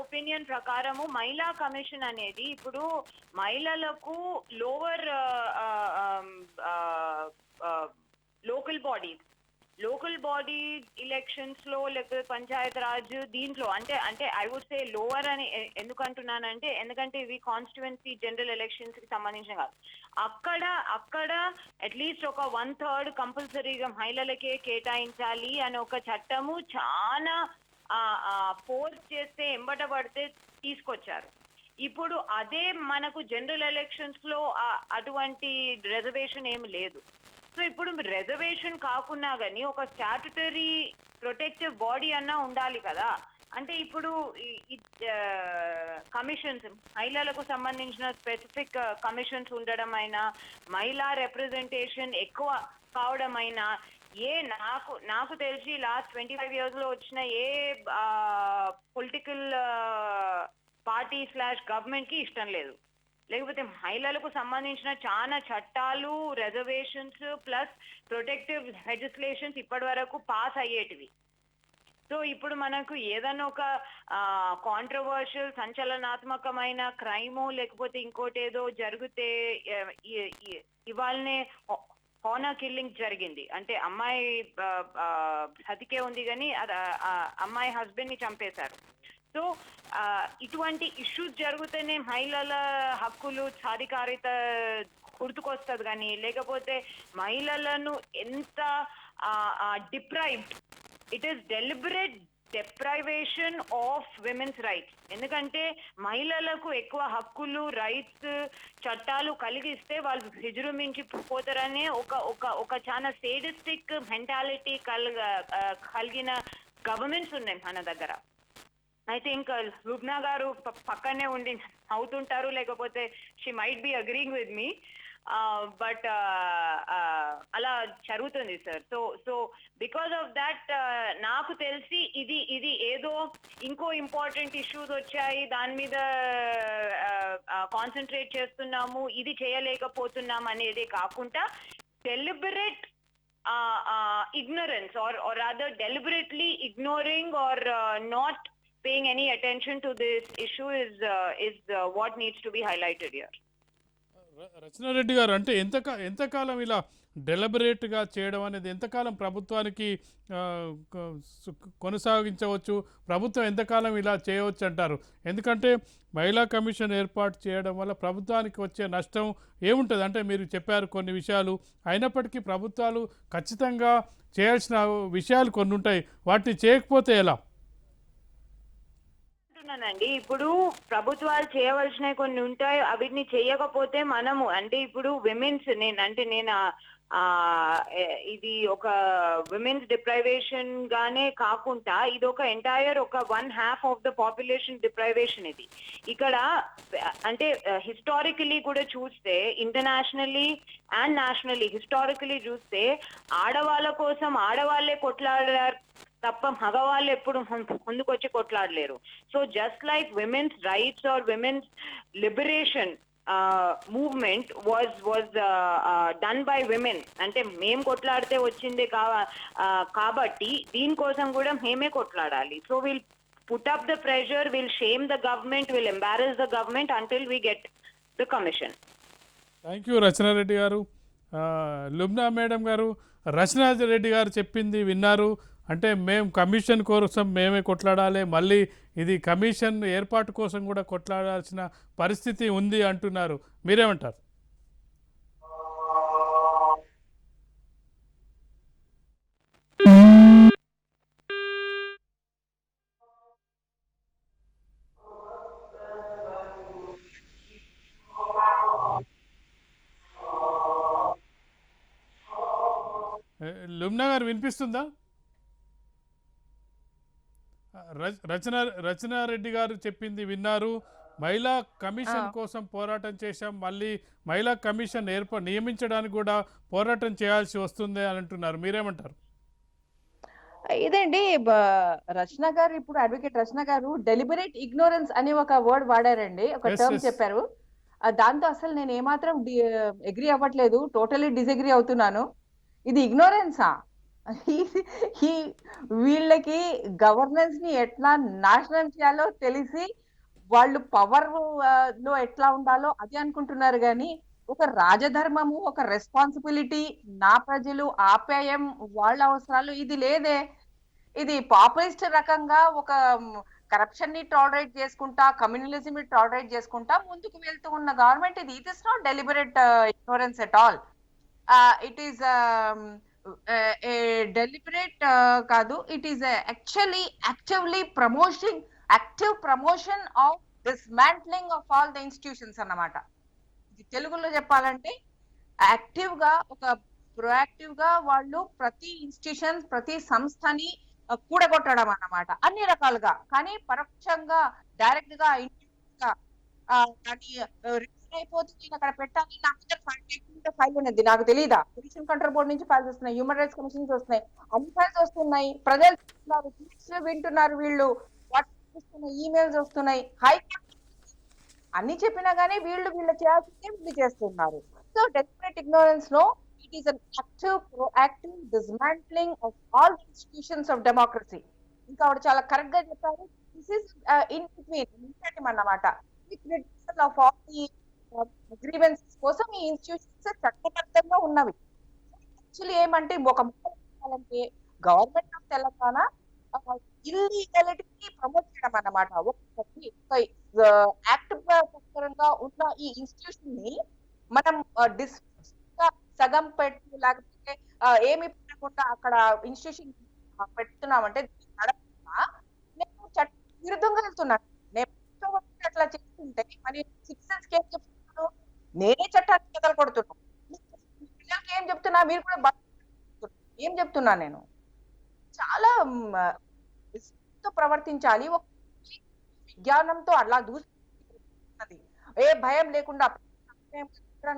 ఒపీనియన్ ప్రకారము మహిళా కమిషన్ అనేది ఇప్పుడు మహిళలకు లోవర్ లోకల్ బాడీ ఎలక్షన్స్ లో, లేకపోతే పంచాయత్ రాజ్ దీంట్లో అంటే ఐ వుడ్ సే లోవర్ అని ఎందుకు అంటున్నానంటే, ఎందుకంటే ఇవి కాన్స్టిట్యుయెన్సీ జనరల్ ఎలక్షన్స్ కి సంబంధించిన కాదు. అక్కడ అట్లీస్ట్ ఒక 1/3 కంపల్సరీగా మహిళలకే కేటాయించాలి అని ఒక చట్టము చాలా ఫోర్స్ చేస్తే ఎంబటపడితే తీసుకొచ్చారు. ఇప్పుడు అదే మనకు జనరల్ ఎలక్షన్స్ లో అటువంటి రిజర్వేషన్ ఏమి లేదు. సో ఇప్పుడు రిజర్వేషన్ కాకున్నా కానీ ఒక స్టాట్యుటరీ ప్రొటెక్టివ్ బాడీ అన్నా ఉండాలి కదా. అంటే ఇప్పుడు కమిషన్స్, మహిళలకు సంబంధించిన స్పెసిఫిక్ కమిషన్స్ ఉండడం అయినా, మహిళా రిప్రజెంటేషన్ ఎక్కువ కావడం అయినా, నాకు తెలిసి లాస్ట్ 25 years లో వచ్చిన ఏ పొలిటికల్ పార్టీ / గవర్నమెంట్ కి ఇష్టం లేదు. లేకపోతే మహిళలకు సంబంధించిన చాలా చట్టాలు, రిజర్వేషన్స్ ప్లస్ ప్రొటెక్టివ్ లెజిస్లేషన్స్ ఇప్పటి వరకు పాస్ అయ్యేటివి. సో ఇప్పుడు మనకు ఏదైనా ఒక కాంట్రవర్షియల్ సంచలనాత్మకమైన క్రైమో లేకపోతే ఇంకోటి ఏదో జరిగితే ఇవాళనే హానర్ కిల్లింగ్ జరిగింది అంటే అమ్మాయి బతికే ఉంది కానీ అమ్మాయి హస్బెండ్ ని చంపేశారు. సో ఇటువంటి ఇష్యూస్ జరిగితేనే మహిళల హక్కులు సాధికారిత గుర్తుకొస్తుంది కానీ లేకపోతే మహిళలను ఎంత deprived, it is deliberate deprivation of women's rights. ఎందుకంటే మహిళలకు ఎక్కువ హక్కులు, రైట్స్, చట్టాలు కలిగిస్తే వాళ్ళు విజృంభించి పోతారనే ఒక చాలా సేడిస్టిక్ మెంటాలిటీ కలిగిన గవర్నమెంట్స్ ఉన్నాయి మన దగ్గర. అయితే ఇంకా లుబ్నా గారు పక్కనే ఉండి అవుతుంటారు, లేకపోతే she might be agreeing with me, but అలా జరుగుతుంది sir. So because of that నాకు తెలిసి ఇది ఏదో ఇంకో ఇంపార్టెంట్ ఇష్యూస్ వచ్చాయి దాని మీద కాన్సన్ట్రేట్ చేస్తున్నాము, ఇది చేయలేకపోతున్నాం అనేదే కాకుండా deliberate ignorance or rather deliberately ignoring or not paying any attention to this issue is what needs to be highlighted here. Rachana Reddy గారు, అంటే ఎంతకాలం ఇలా డెలిబరేట్గా చేయడం అనేది ఎంతకాలం ప్రభుత్వానికి కొనసాగించవచ్చు, ప్రభుత్వం ఎంతకాలం ఇలా చేయవచ్చు అంటారు? ఎందుకంటే మహిళా కమిషన్ ఏర్పాటు చేయడం వల్ల ప్రభుత్వానికి వచ్చే నష్టం ఏముంటుంది? అంటే మీరు చెప్పారు కొన్ని విషయాలు, అయినప్పటికీ ప్రభుత్వాలు ఖచ్చితంగా చేయాల్సిన విషయాలు కొన్ని ఉంటాయి, వాటిని చేయకపోతే ఎలా? అండి ఇప్పుడు ప్రభుత్వాలు చేయవలసినవి కొన్ని ఉంటాయి, అవిటిని చేయకపోతే మనము అంటే ఇప్పుడు విమెన్స్ నేను ఇది ఒక విమెన్స్ డిప్రైవేషన్ గానే కాకుండా ఇది ఒక ఎంటైర్ ఒక 1/2 ఆఫ్ ద పాపులేషన్ డిప్రైవేషన్. ఇది ఇక్కడ అంటే హిస్టారికలీ కూడా చూస్తే, ఇంటర్నేషనల్లీ అండ్ నేషనల్లీ హిస్టారికలీ చూస్తే ఆడవాళ్ళ కోసం ఆడవాళ్లే కొట్లాడారు తప్ప మగవాళ్ళు ఎప్పుడు ముందుకొచ్చి కొట్లాడలేరు. So just like women's rights or women's liberation movement was done by women, అంటే మేం కొట్లాడితే వచ్చిందే కాబట్టి దీనికోసం కూడా మేమే కొట్లాడాలి. So will put up the pressure, will shame the government, will embarrass the government until we get the commission. Thank you Rachana Reddy గారు. లుబ్నా మేడం గారు, రచనారెడ్డి గారు చెప్పింది విన్నారు. అంటే మేము కమిషన్ కోసం మేమే కొట్లాడాలి, మళ్ళీ ఇది కమిషన్ ఏర్పాటు కోసం కూడా కొట్లాడాల్సిన పరిస్థితి ఉంది అంటున్నారు, మీరేమంటారు? లుబ్నా గారు వినిపిస్తుందా? రచనారెడ్డి గారు చెప్పింది విన్నారు. మహిళా కమిషన్ కోసం పోరాటం చేశాం, మళ్ళీ మహిళా కమిషన్ నియమించడానికి కూడా పోరాటం చేయాల్సి వస్తుంది అని అంటున్నారు, మీరేమంటారు? ఇదండి రచన గారు, ఇప్పుడు అడ్వకేట్ రచన గారు డెలిబరేట్ ఇగ్నోరెన్స్ అని ఒక వర్డ్ వాడారండి, ఒక టర్మ్ చెప్పారు. దాంతో అసలు నేను ఏమాత్రం అగ్రీ అవ్వట్లేదు, టోటలీ డిసగ్రీ అవుతున్నాను. ఇది ఇగ్నోరెన్సా? వీళ్ళకి గవర్నెన్స్ ని ఎట్లా నాశనం చేయాలో తెలిసి వాళ్ళు పవర్ లో ఎట్లా ఉండాలో అది అనుకుంటున్నారు కానీ ఒక రాజధర్మము, ఒక రెస్పాన్సిబిలిటీ, నా ప్రజలు ఆప్యాయం, వాళ్ళ అవసరాలు ఇది లేదే. ఇది పాపులిస్ట్ రకంగా ఒక కరప్షన్ ని టాలరేట్ చేసుకుంటా, కమ్యూనలిజం ని టాలరేట్ చేసుకుంటా ముందుకు వెళ్తూ ఉన్న గవర్నమెంట్ ఇది. It is not deliberate ignorance at all. It is deliberate కాదు, it is actually active promotion of dismantling of all the institutions అన్నమాట. ఇది తెలుగులో చెప్పాలంటే యాక్టివ్ గా, ఒక ప్రొయాక్టివ్ గా వాళ్ళు ప్రతి ఇన్స్టిట్యూషన్, ప్రతి సంస్థని కూడగొట్టడం అన్నమాట, అన్ని రకాలుగా. కానీ పరోక్షంగా, డైరెక్ట్ గా, ఇండివిజువల్ గా అయిపోతుంది. నేను అక్కడ పెట్టాలి, నా మీద ఫైల్ ఉన్నది, నాకు తెలియదా? పొల్యూషన్ కంట్రోల్ బోర్డు నుంచి ఫైల్స్ వస్తున్నాయి, హ్యూమన్ రైట్స్ కమిషన్ నుంచి వస్తున్నాయి, అన్ని ఫైల్స్ వస్తున్నాయి, ప్రజలు వింటున్నారు, వీళ్ళు వాట్సాప్ ఈమెయిల్స్ వస్తున్నాయి, హైకోర్టు అన్ని చెప్పినా గానీ వీళ్ళు చేయాల్సిందే వీళ్ళు చేస్తున్నారు. So deliberate ignorance no, it is an active proactive dismantling of all institutions of democracy. ఇంకా ఆవిడ చాలా కరెక్ట్ గా చెప్పారు. దిస్ ఇస్ ఇన్ బిట్వీన్ అన్నమాట. With redressal of all the grievances కోసం ఈ ఇన్స్టిట్యూషన్స్ చట్టబద్ధంగా ఉన్నవి. యాక్చువల్లీ ఏమంటే ఒక ముఖ్య చెప్పాలంటే గవర్నమెంట్ ఆఫ్ తెలంగాణ ఇల్లీగాలిటీని ప్రమోట్ చేయడం అన్నమాట. ఒక యాక్ట్ ప్రకారంగా ఉన్న ఈ ఇన్స్టిట్యూషన్ ని మనం సగం పెట్టు లేకపోతే ఏమి పెట్టకుండా అక్కడ ఇన్స్టిట్యూషన్ పెడుతున్నామంటే నడపకుండా నేను చట్ట విరుద్ధంగా వెళ్తున్నాను. నేను అట్లా చేస్తుంటే మరి సిటిజన్స్ కి ఏం చెప్తున్నాను? నేనే చట్టాన్ని బదలు కొడుతున్నాను. పిల్లలకి ఏం చెప్తున్నా? మీరు కూడా ఏం చెప్తున్నా నేను? చాలా విసుగుతో ప్రవర్తించాలి. ఒక విజ్ఞానంతో అలా దూసుకున్నది. ఏ భయం లేకుండా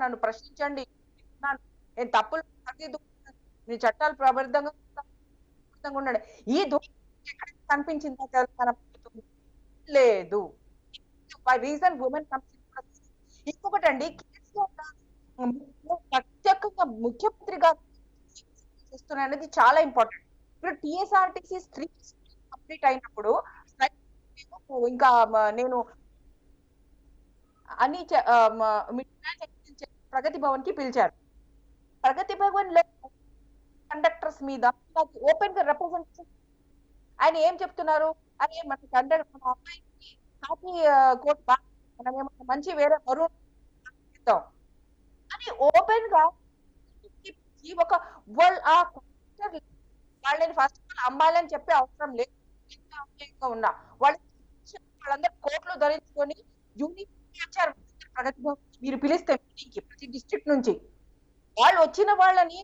నన్ను ప్రశ్నించండి, నేను తప్పులు సరిదిద్దుకుంటాను, మీ చట్టాలు ప్రబద్ధంగా ఉండండి. ఈ దూరం ఎక్కడ కనిపించిందా తెలంగాణ ప్రభుత్వం? లేదు. బై రీజన్ ఉమెన్ ఇంకొకటి అండి, ప్రత్యేకంగా ముఖ్యమంత్రి గారు చేస్తున్నారు అనేది చాలా ఇంపార్టెంట్. ఇప్పుడు టిఎస్ఆర్టీసీ స్ట్రీట్ కంప్లీట్ అయినప్పుడు ఇంకా నేను అన్ని ప్రగతి భవన్ కి పిలిచారు. ప్రగతి భవన్ లో కండక్టర్స్ మీద ఓపెన్ గా రిప్రజెంటేషన్ ఆయన ఏం చెప్తున్నారు? అరే మన కండక్టర్ మన అమ్మాయికి హ్యాపీ కోట్ మనం ఏమన్నా మంచి వేరే మరో అని ఓపెన్ గా ఒక వాళ్ళని ఫస్ట్ ఆఫ్ ఆల్ అమ్మాయిలని చెప్పే అవసరం లేదు. ఉన్నా వాళ్ళందరూ కోట్లు ధరించుకొని యూనిఫామ్ వచ్చారు ప్రగతి భవన్. మీరు పిలిస్తే మీటింగ్ కి ప్రతి డిస్ట్రిక్ట్ నుంచి వాళ్ళు వచ్చిన వాళ్ళని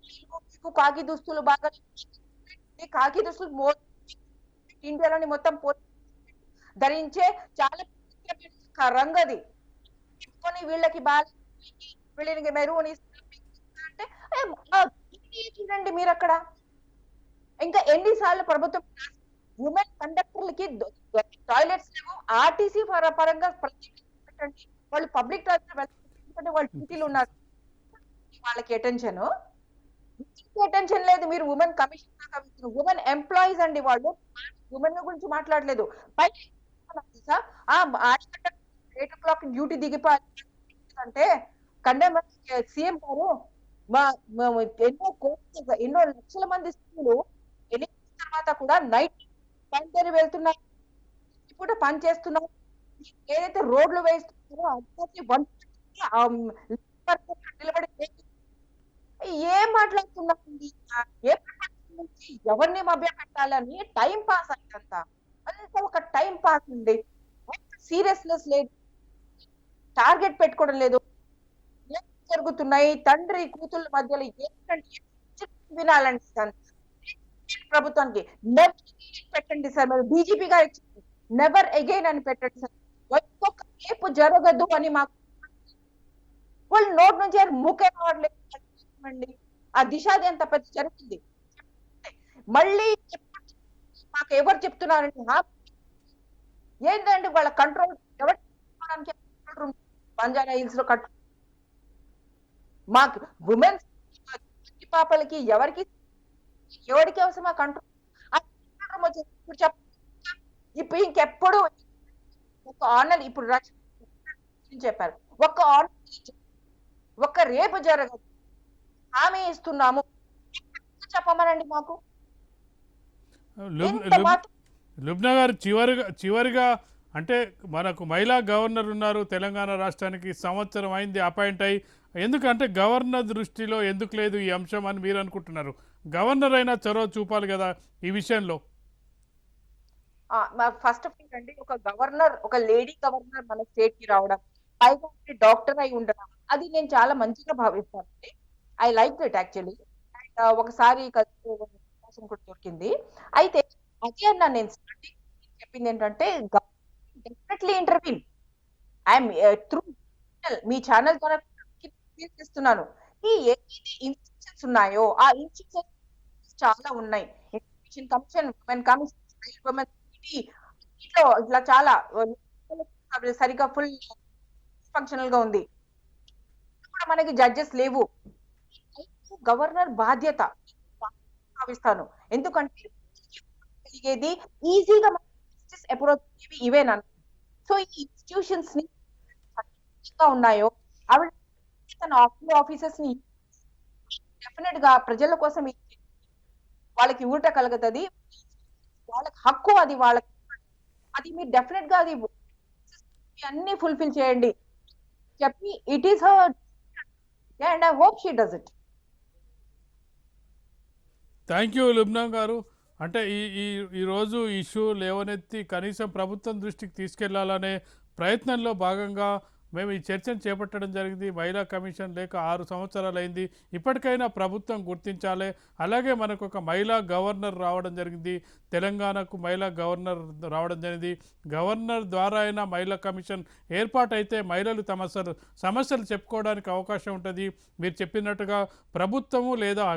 మీకు కాకి దుస్తులు బాగా కాకి దుస్తులు ఇండియాలోని మొత్తం ధరించే చాలా రంగది వీళ్ళకి బాగా వీళ్ళకి మెరూన్ అంటే చూడండి మీరు అక్కడ. ఇంకా ఎన్నిసార్లు ప్రభుత్వం ఉమెన్ కండక్టర్లకి టాయిలెట్స్ లేవు, ఆర్టీసీ పరంగా పెట్టండి, వాళ్ళు పబ్లిక్ ట్రాన్స్పోర్ట్ వాళ్ళు డ్యూటీలు ఉన్నారు, వాళ్ళకి అటెన్షన్ లేదు. మీరు ఉమెన్ కమిషన్ ఉమెన్ ఎంప్లాయీస్ అండి, వాళ్ళు ఉమెన్ గురించి మాట్లాడలేదు. పైకి 8 o'clock డ్యూటీ దిగిపోయి అంటే సీఎం గారు ఎన్నో లక్షల మంది స్త్రీలు ఎన్నికల తర్వాత కూడా నైట్ బయలుదేరి వెళ్తున్నారు, కూడా పని చేస్తున్నారు. ఏదైతే రోడ్లు వేస్తున్నారో నిలబడి ఏం మాట్లాడుతున్నారండి? ఏ నుంచి ఎవరిని మభ్య పెట్టాలని టైం పాస్ అయ్యంత అంత ఒక టైం పాస్ ఉంది. సీరియస్నెస్ లేదు, టార్గెట్ పెట్టుకోవడం లేదు. జరుగుతున్నాయి తండ్రి కూతుళ్ళ మధ్యలో ఏంటంటే వినాలండి ప్రభుత్వానికి. పెట్టండి సార్, మరి డీజీపీ గారు నెవర్ అగైన్ అని పెట్టండి సార్. ఒక్కొక్క రేపు జరగదు అని మాకు వాళ్ళు నోట్ నుంచి మూకే రావట్లేదు. ఆ దిశాది అంత పెద్ద జరిగింది. మళ్ళీ మాకు ఎవరు చెప్తున్నారండి? ఏంటంటే వాళ్ళ కంట్రోల్ ఎవరు బంజారా హిల్స్ లో మాకు ఉమెన్స్ పాపలకి ఎవరికి అవసరం ఆ కంట్రోల్? ఇప్పుడు ఇంకెప్పుడు ఒక ఆనర్ ఇప్పుడు చెప్పారు, ఒక్క రేపు జరగదు హామీ ఇస్తున్నాము చెప్పమనండి మాకు. లుబ్నా గారు చివరిగా అంటే మనకు మహిళా గవర్నర్ ఉన్నారు తెలంగాణ రాష్ట్రానికి, సంవత్సరం అయింది అపాయింట్ అయ్యి. ఎందుకంటే గవర్నర్ దృష్టిలో ఎందుకు లేదు ఈ అంశం అని మీరు అనుకుంటున్నారు? గవర్నర్ అయినా చొరవ చూపాలి కదా ఈ విషయంలో. ఫస్ట్ ఆఫ్ ఆల్ అండి, ఒక గవర్నర్, ఒక లేడీ గవర్నర్ మన స్టేట్ కి రావడం, పైగా డాక్టర్ అయి ఉండడం, అది నేను చాలా మంచిగా భావిస్తాను. I like it actually. And ఒకసారి అవకాశం కూడా దొరికింది. అయితే అదే అన్నా నేను స్టార్టింగ్ చెప్పింది ఏంటంటే definitely intervene. I'm through me channel ద్వారా చేస్తున్నాను. ఈ ఏదైతే ఇన్స్టిట్యూషన్స్ ఉన్నాయో ఆ ఇన్స్టిట్యూషన్స్ చాలా ఉన్నాయి. ఇన్ఫర్మేషన్ కమిషన్, ఉమెన్ కమిషన్, ఇట్లా చాలా సరిగ్గా ఫుల్ ఫంక్షనల్ గా ఉంది. ఇక్కడ మనకి జడ్జెస్ లేవు. గవర్నర్ బాధ్యత భావిస్తాను. ఎందుకంటే కలిగేది ఈజీగా జస్టిస్ అప్రోచ్ ఇవేనా. సో ఈ ఇన్స్టిట్యూషన్స్ ని ఉన్నాయో ఆవిడ తన ఆఫీసర్స్ ని డెఫినెట్ గా ప్రజల కోసం వాళ్ళకి ఊరట కలుగుతుంది. వాళ్ళకి హక్కు అది, వాళ్ళకి అది మీరు డెఫినెట్ గా అది అన్ని ఫుల్ఫిల్ చేయండి చెప్పి it is her and I hope she does it. Thank you Lubna గారు. అంటే ఈరోజు ఇష్యూ లేవనెత్తి కనీసం ప్రభుత్వం దృష్టికి తీసుకెళ్లాలనే ప్రయత్నంలో భాగంగా మేము ఈ చర్చను చేపట్టడం జరిగింది. మహిళా కమిషన్ లేక 6 సంవత్సరాలు అయింది. ఇప్పటికైనా ప్రభుత్వం గుర్తించాలి. అలాగే మనకు ఒక మహిళా గవర్నర్ రావడం జరిగింది. తెలంగాణకు మహిళా గవర్నర్ రావడం జరిగింది. గవర్నర్ ద్వారా అయినా మహిళా కమిషన్ ఏర్పాటైతే మహిళలు తమ సమస్యలు చెప్పుకోవడానికి అవకాశం ఉంటుంది. మీరు చెప్పినట్టుగా ప్రభుత్వము లేదా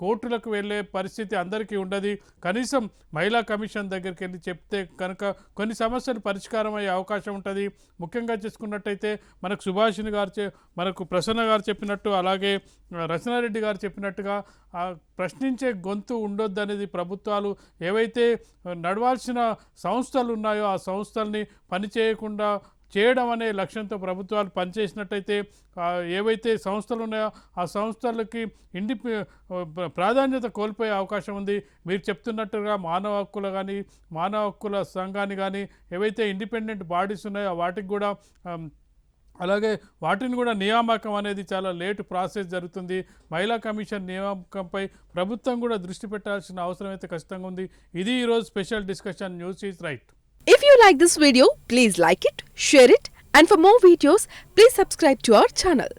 కోర్టులకు వెళ్ళే పరిస్థితి అందరికీ ఉండదు. కనీసం మహిళా కమిషన్ దగ్గరికి వెళ్ళి చెప్తే కనుక కొన్ని సమస్యలు పరిష్కారం అయ్యే అవకాశం ఉంటుంది. ముఖ్యంగా చూసుకున్నట్టయితే మనకు సుభాషిణి గారు మనకు ప్రసన్న గారు చెప్పినట్టు, అలాగే రచనారెడ్డి గారు చెప్పినట్టుగా ప్రశ్నించే గొంతు ఉండొద్దు అనేది ప్రభుత్వాలు ఏవైతే నడవాల్సిన సంస్థలు ఉన్నాయో ఆ సంస్థల్ని పనిచేయకుండా చేయడం అనే లక్ష్యంతో ప్రభుత్వాలు పనిచేసినట్టయితే ఏవైతే సంస్థలు ఉన్నాయో ఆ సంస్థలకి ప్రాధాన్యత కోల్పోయే అవకాశం ఉంది. మీరు చెప్తున్నట్టుగా మానవ హక్కుల సంఘాన్ని కానీ ఏవైతే ఇండిపెండెంట్ బాడీస్ ఉన్నాయో వాటికి కూడా అలాగే వాటిని కూడా నియామకం అనేది చాలా లేటు ప్రాసెస్ జరుగుతుంది. మహిళా కమిషన్ నియామకంపై ప్రభుత్వం కూడా దృష్టి పెట్టాల్సిన అవసరం అయితే ఖచ్చితంగా ఉంది. ఇది ఈరోజు special discussion. News is right. If you like this video, please like it, share it, and for more videos, please subscribe to our channel.